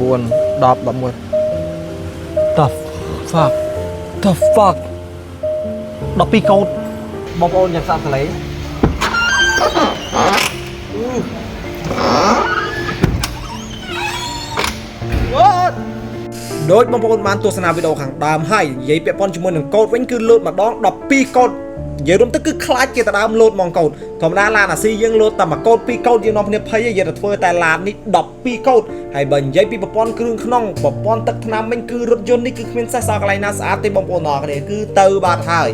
9 10 11 The fuck The fuck 12 កោតបងប្អូនយ៉ាងសាក់សលេងដូចបងប្អូនបានទស្សនាវីដេអូខាងដើមហើយនិយាយពាក់ព័ន្ធជាមួយនឹងកូដវិញគឺលោតម្ដង12កូដនិយាយរួមទៅគឺខ្លាចគេទៅដើមលោតហ្មងកូដធម្មតាឡានអាស៊ីយើងលោតតែមួយកូដ2កូដយើងនាំគ្នាភ័យយើងទៅធ្វើតែឡាននេះ12កូដហើយបើនិយាយពីប្រព័ន្ធគ្រឿងក្នុងប្រព័ន្ធទឹកថ្នាំវិញគឺរថយន្តនេះគឺគ្មានសេះសល់កន្លែងណាស្អាតទេបងប្អូនអរគ្នាគឺទៅបាត់ហើយ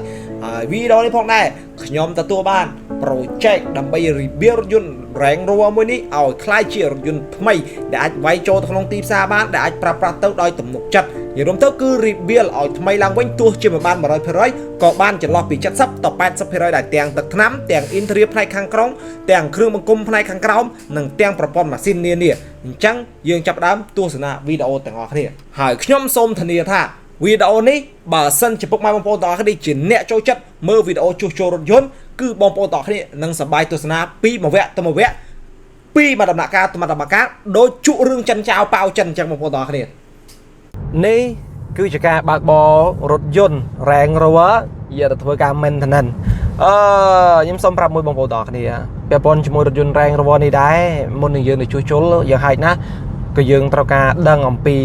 វីដេអូនេះផងដែរខ្ញុំទទួលបាន project ដើម្បីរៀបរថយន្ត Range Rover មួយនេះឲ្យคล้ายជារថយន្តថ្មីដែលអាចវាយចូលទៅក្នុងទីផ្សារបានដែលអាចប្រើប្រាស់ទៅដោយទំនុកចិត្តនិយាយរួមទៅគឺរៀបរឲ្យថ្មីឡើងវិញទោះជាមិនបាន 100% ក៏បានចន្លោះពី 70 ទៅ 80% ដែលទាំងទឹកថ្នាំទាំង interior ផ្នែកខាងក្នុងទាំងគ្រឿងបង្គុំផ្នែកខាងក្រោមនិងទាំងប្រព័ន្ធម៉ាស៊ីននានាអញ្ចឹងយើងចាប់ផ្ដើមទស្សនាវីដេអូទាំងអស់គ្នាហើយខ្ញុំសូមធានាថាវីដេអូនេះបើសិនជាពុកម៉ែបងប្អូនទាំងអស់គ្នាជាអ្នកចូលចិត្តមើលវីដេអូជួសជុលរថយន្តគឺបងប្អូនទាំងអស់គ្នានឹងសប្បាយទស្សនាពីមួយវគ្គទៅមួយវគ្គពីមួយដំណាក់កាលទៅមួយដំណាក់កាលដោយជក់រឿងចិនចៅប៉ាវចិនអញ្ចឹងបងប្អូនទាំងអស់គ្នានេះគឺជាការបើកបររថយន្ត Range Rover យកទៅធ្វើការ maintenance ខ្ញុំសូមប្រាប់មួយបងប្អូនទាំងអស់គ្នាពាក់ព័ន្ធជាមួយរថយន្ត Range Rover នេះដែរមុននឹងយើងទៅជួសជុលយ៉ាងហោចណាស់ក៏យើងត្រូវការដឹងអំពី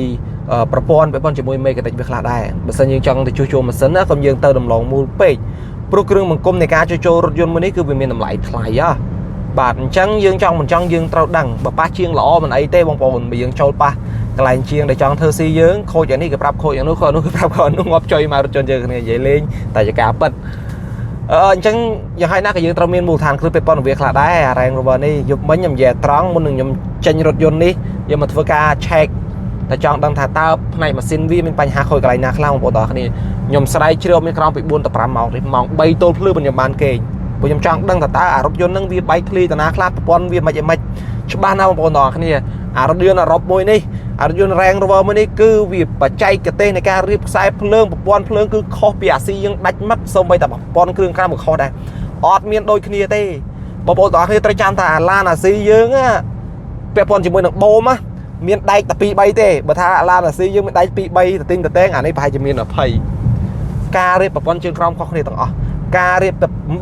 ប្រព័ន្ធពាក់ព័ន្ធជាមួយ mechanic វាខ្លះដែរបើសិនយើងចង់ទៅជួសជុលម៉ាស៊ីនណាកុំយើងទៅដំឡងមូលពេកព្រោះគ្រឿងបង្គុំនៃការជួសជុលរថយន្តមួយនេះគឺវាមានតម្លៃថ្លៃបាទអញ្ចឹងយើងចង់មិនចង់យើងត្រូវដឹងបើប៉ះជាងល្អមិនអីទេបងប្អូនបើយើងចូលប៉ះកន្លែងជាងដែលចង់ធ្វើស៊ីយើងខូចយ៉ាងនេះក៏ប្រាប់ខូចយ៉ាងនោះក៏នោះក៏ប្រាប់ក៏នោះងាប់ចុយមករថយន្តយើងគ្នានិយាយលេងតែជាការពិតអញ្ចឹងយ៉ាងហោចណាស់ក៏យើងត្រូវមានមូលដ្ឋានគ្រឹះពាក់ព័ន្ធវាខ្លះដែរអា Range Rover នេះយប់មិញខ្ញុំនិយាយត្រង់មុននឹងខ្ញុំចេញរថយន្តនេះយកមកធ្វើការ check តែចង់ដឹងថាតើផ្នែកម៉ាស៊ីនវាមានបញ្ហាខូចកន្លែងណាខ្លះបងប្អូនទាំងអស់គ្នាខ្ញុំស្រាវជ្រាវមានក្រោមពី4ទៅ5ម៉ោងទេម៉ោង3ទល់ភ្លឺខ្ញុំបានគេព្រោះខ្ញុំចង់ដឹងថាតើអារថយន្តហ្នឹងវាបែកធ្លាយតាណាខ្លះប្រព័ន្ធវាមិនច្បាស់ណាស់បងប្អូនទាំងអស់គ្នាអារថយន្តអឺរ៉ុបមួយនេះអារថយន្ត Range Rover មួយនេះគឺវាបច្ចេកទេសនៃការរៀបខ្សែភ្លើងប្រព័ន្ធភ្លើងគឺខុសពីអាស៊ីយើងដាច់ម៉ាត់សូម្បីតែប្រព័ន្ធគ្រឿងក្រៅក៏ខុសដែរអត់មានដូចគ្នាទេបងប្អូនទាំងអស់គ្នាត្រូវចាំថាអាឡានអាស៊ីយើងពាក់ព័ន្ធជាមួយនឹងបូមមានដែកតែ2 3ទេបើថាឡានអាស៊ីយើងមានដែក2 3ទៅទិញទៅតែងអានេះប្រហែលជាមាន20ការរៀបប្រព័ន្ធជើងក្រោមខុសគ្នាទាំងអស់ការរៀប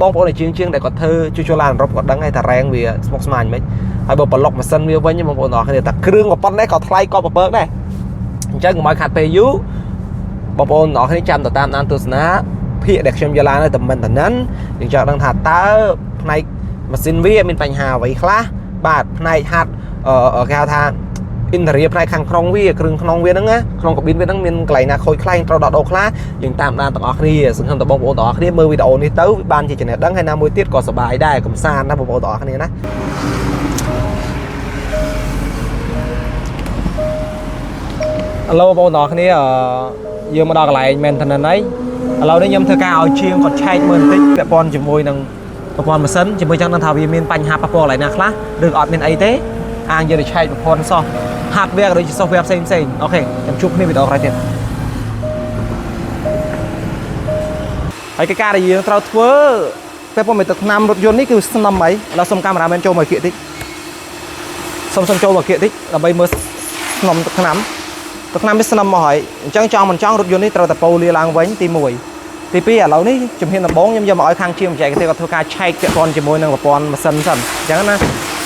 បងប្អូនជាងដែលគាត់ធ្វើជួសជុលឡានអឺរ៉ុបគាត់ដឹងហើយថារ៉េងវាស្មុគស្មាញមិនហើយបើប្លុកម៉ាស៊ីនវាវិញបងប្អូនទាំងអស់គ្នាតែគ្រឿងក៏ប៉ុណ្ណេះក៏ថ្លៃក៏ប្រពើកដែរអញ្ចឹងកុំឲ្យខាត់ពេលយូរបងប្អូនទាំងអស់គ្នាចាំទៅតាមដានទស្សនាភាគដែលខ្ញុំយកឡើងទៅមិនតំណិនយើងចង់ដឹងថាតើផ្នែកម៉ាស៊ីនវាមានបញ្ហាអ្វីខ្លះបាទផ្នែកហាត់គេហៅថាinterior ផ្នែកខាងក្នុងវាគ្រឿងក្នុងវាហ្នឹងណាក្នុងកាប៊ីនវាហ្នឹងមានកន្លែងណាខូចខ្លាំងត្រូវដកដូរខ្លះយើងតាមដានទាំងអស់គ្នាសង្ឃឹមថាបងប្អូនទាំងអស់គ្នាមើលវីដេអូនេះទៅបានជាចំណេះដឹងហើយណាមួយទៀតក៏សប្បាយដែរកំសាន្តណាបងប្អូនទាំងអស់គ្នាណាឥឡូវបងប្អូនទាំងអស់គ្នាយើងមកដល់កន្លែង maintenance ហើយឥឡូវនេះខ្ញុំធ្វើការឲ្យជាងគាត់ឆែកមើលបន្តិចពាក់ព័ន្ធជាមួយនឹងប្រព័ន្ធម៉ាស៊ីនជាមួយចង់ដឹងថាវាមានបញ្ហាប៉ះពាល់កន្លែងណាខ្លះឬអត់មានអីទេអាងយកទៅឆែកប្រព័ន្ធសោះ hardware ក៏ដូចជា software ផ្សេងអូខេខ្ញុំជួបគ្នាវីដេអូក្រោយទៀតហើយកិច្ចការដែលយើងត្រូវធ្វើពេលពុំមានទឹកថ្នាំរថយន្តនេះគឺស្នឹមអីឥឡូវសុំកាមេរ៉ាមែនចូលមកគៀកតិចសុំចូលមកគៀកតិចដើម្បីមើលស្នឹមទឹកថ្នាំវាស្នឹមមកហើយអញ្ចឹងចង់មិនចង់រថយន្តនេះត្រូវតែប៉ូលាឡើងវិញទី1ទី2ឥឡូវនេះជំហានដំបូងខ្ញុំយកមកឲ្យខាងជាងបច្ចេកទេសគាត់ធ្វើការឆែកពាក់ព័ន្ធជាមួយនឹងប្រព័ន្ធម៉ាស៊ីនសិនអញ្ចឹងណា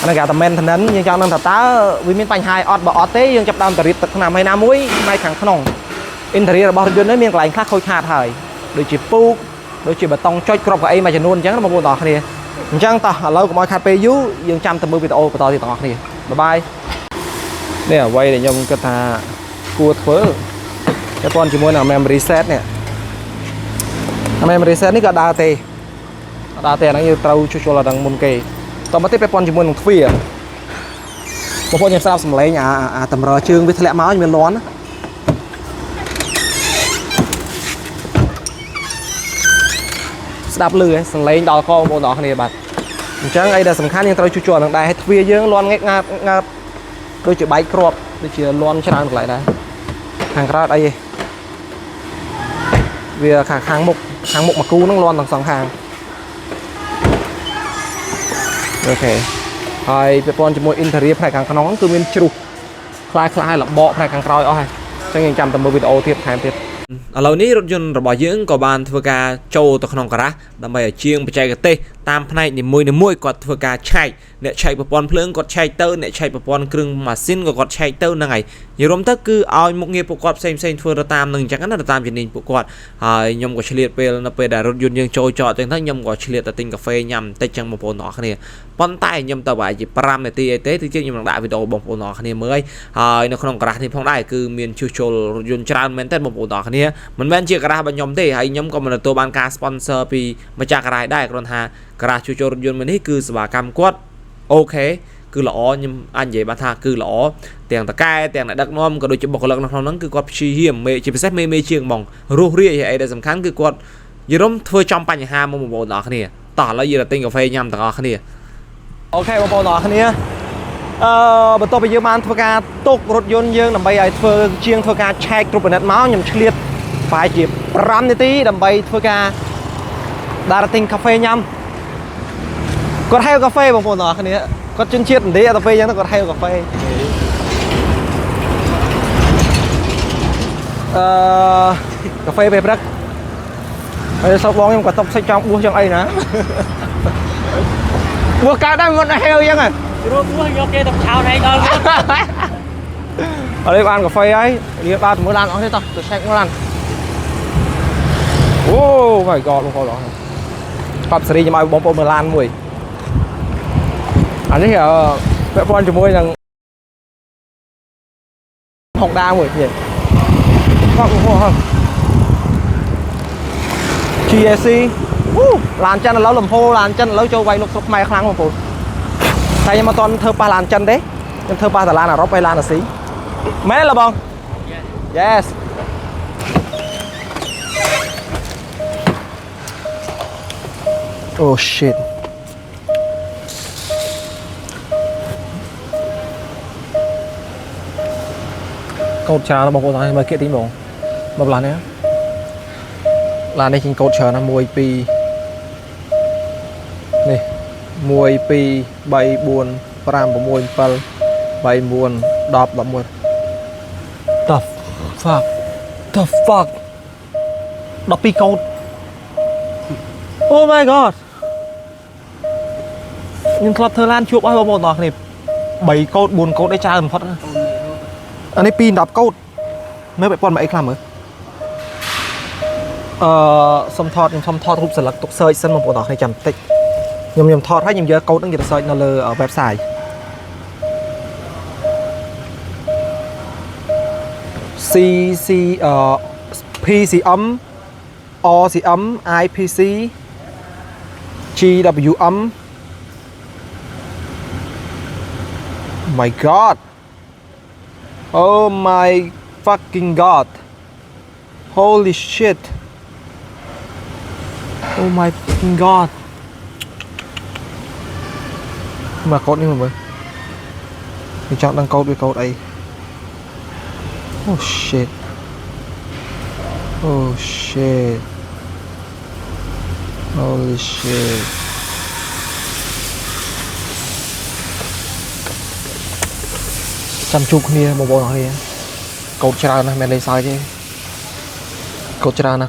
អានេះគេថា maintenance យើងចង់ដឹងថាតើវាមានបញ្ហាអត់បើអត់ទេយើងចាប់ដើមទៅរៀបទឹកថ្នាំឲ្យណាមួយផ្នែកខាងក្នុង interior របស់រថយន្តនេះមានកន្លែងខ្លះខូចខាតហើយដូចជាពូកដូចជាបេតុងចុចគ្រាប់កៅអីមួយចំនួនអញ្ចឹងបងប្អូនទាំងអស់គ្នា chẳng ta lâu của mọi khát pe dú dương trăm tầm mưa video to thì tỏ nè bye bye nè quay để nhom cái ta cua phớ cái con chỉ muốn là memory reset nè memory reset này có đa tê nó như trâu cho là đằng môn kề tao bắt tiếp cái con chỉ muốn một phi à một con như sao sầm lấy nhà tầm rờ chương với lẹ máu như mình đoán đạp lư ấy sầm lấy đào co bộ đó này bạn chẳng ai là sầm khăn nhưng trâu cho đằng đại hay phi dương loan nghe ngạt đôi chữ bay crop đôi chữ loan cho được lại đây hàng ra đây vì hàng mục mà cu nó loan bằng sòng hàng okហើយពាក់ព័ន្ធជាមួយ interior ផ្នែកខាងក្នុងគឺមានជ្រុះคล้ายៗលបកផ្នែកខាងក្រោយអស់ហើយអញ្ចឹងយើងចាំតែមើលវីដេអូទៀតថែមទៀតឥឡូវនេះរថយន្តរបស់យើងក៏បានធ្វើការចូលទៅក្នុងការ៉ាសដើម្បីឲ្យជាងបច្ចេកទេសតាមផ្នែកនីមួយៗគាត់ធ្វើការឆែកអ្នកឆែកប្រព័ន្ធភ្លើងគាត់ឆែកទៅអ្នកឆែកប្រព័ន្ធគ្រឿងម៉ាស៊ីនក៏គាត់ឆែកទៅហ្នឹងហើយនិយាយរួមទៅគឺឲ្យមុខងារពួកគាត់ផ្សេងធ្វើទៅតាមនឹងអញ្ចឹងណាទៅតាមជំនាញពួកគាត់ហើយខ្ញុំក៏ឆ្លៀតពេលនៅពេលដែលរថយន្តយើងចូលចតអញ្ចឹងទៅខ្ញុំក៏ឆ្លៀតទៅទិញកាហ្វេញ៉ាំបន្តិចចឹងបងប្អូនទាំងអស់គ្នាប៉ុន្តែខ្ញុំទៅប្រហែលជា5នាទីអីទេទីខ្ញុំនឹងដាក់វីដេអូបងប្អូនទាំងអស់គ្នាមើលហើយនៅក្នុងការ៉ាសនេះផងដែរគឺមានជួសជុលរថយន្តច្រើនមែនតើបងប្អូនទាំងអស់គ្នាមិនមែនជាការ៉ាសរបស់ខ្ញុំទេហើយខ្ញុំក៏មិនទទួលបានការ sponsor ពីម្ចាស់ការ៉ាសដែរគ្រាន់ថាការ៉ាសជួសជុលរថយន្តមួយនេះគឺសេវាកម្មគាត់អូខេគឺល្អខ្ញុំអាចនិយាយបានថាគឺល្អទាំងតកែទាំងអ្នកដឹកនាំក៏ដូចជាបុគ្គលិកនៅក្នុងហ្នឹងគឺគាត់ព្យាយាមជាពិសេសមេជាងហ្មងរស់រាយអីដែលសំខាន់គឺគាត់យល់ធ្វើចំបញ្ហាមកបងប្អូនទាំងអស់គ្នាតោះឥឡូវយើងទៅទិញកាហ្វេញ៉ាំទាំងអស់គ្នាអូខេបងប្អូនទាំងអស់គ្នាបន្ទាប់ពីយើងបានធ្វើការទុករថយន្តយើងដើម្បីឲ្យធ្វើការឆែកគ្រប់ពិនិត្យមកខ្ញុំឆ្លៀតប្រហែលជា5នាទីដើម្បីធ្វើការដាក់ទិញកាហ្វេញ៉ាំគាត់ហៅកាហ្វេបងប្អូនទាំងអស់គ្នាគាត់ជឿនជាតិឥណ្ឌាទៅពេលអញ្ចឹងគាត់ហៅកាហ្វេកាហ្វេពេលព្រឹកហើយសោកបងខ្ញុំក៏ຕົកសាច់ចង់បួសចឹងអីណាបួសកើតដែរមិនហៅអញ្ចឹងហ៎រត់បួសយកគេទៅឆោតឲ្យដល់ឥឡូវបានកាហ្វេហើយរៀបបានទៅមើលឡានអស់ទេតោះទៅឆែកមើលឡានអូ my god បងប្អូនអស់ប៉ាប់សេរីខ្ញុំឲ្យបងប្អូនមើលឡានមួយអានេះពាក់ព័ន្ធជាមួយនឹងHondaមួយទៀតបងប្អូន GSC ឡានចិនឥឡូវលំហូរឡានចិនឥឡូវចូលវាយលុកស្រុកខ្មែរខ្លាំងបងប្អូនតែខ្ញុំមិនតន់ធ្វើប៉ះឡានចិនទេខ្ញុំធ្វើប៉ះតែឡានអឺរ៉ុបហើយឡានអាស៊ីមែនទេបង Yes Oh shit cột trà nó bằng cột này mà kia tí mỏng một lần nữa là đây chính cột trà nó mùi pi này mùi pi bay buồn pram của mùi pal bay buồn đọp đọp mùi the fuck đọp pi cột oh my god nhưng club Thái Lan chụp bao một này 3 cột 4 cột đấy cha một phát anh ấy pin đập cột mấy bạn mấy làm xong thọt hụp sờ lật tục sơi sân một bộ đỏ hay chầm tích nhầm thọt hay nhầm giờ cột đang sơi nó lơ ở website PC ấm O ấm IPC GW ấm my god Oh my fucking god Holy shit Oh my fucking god mà code như mà mình chọn đăng code với code ấy Oh shit Oh shit Holy shit chăm chục kia một bộ này cột trà này mẹ lấy sai chứ cột trà nè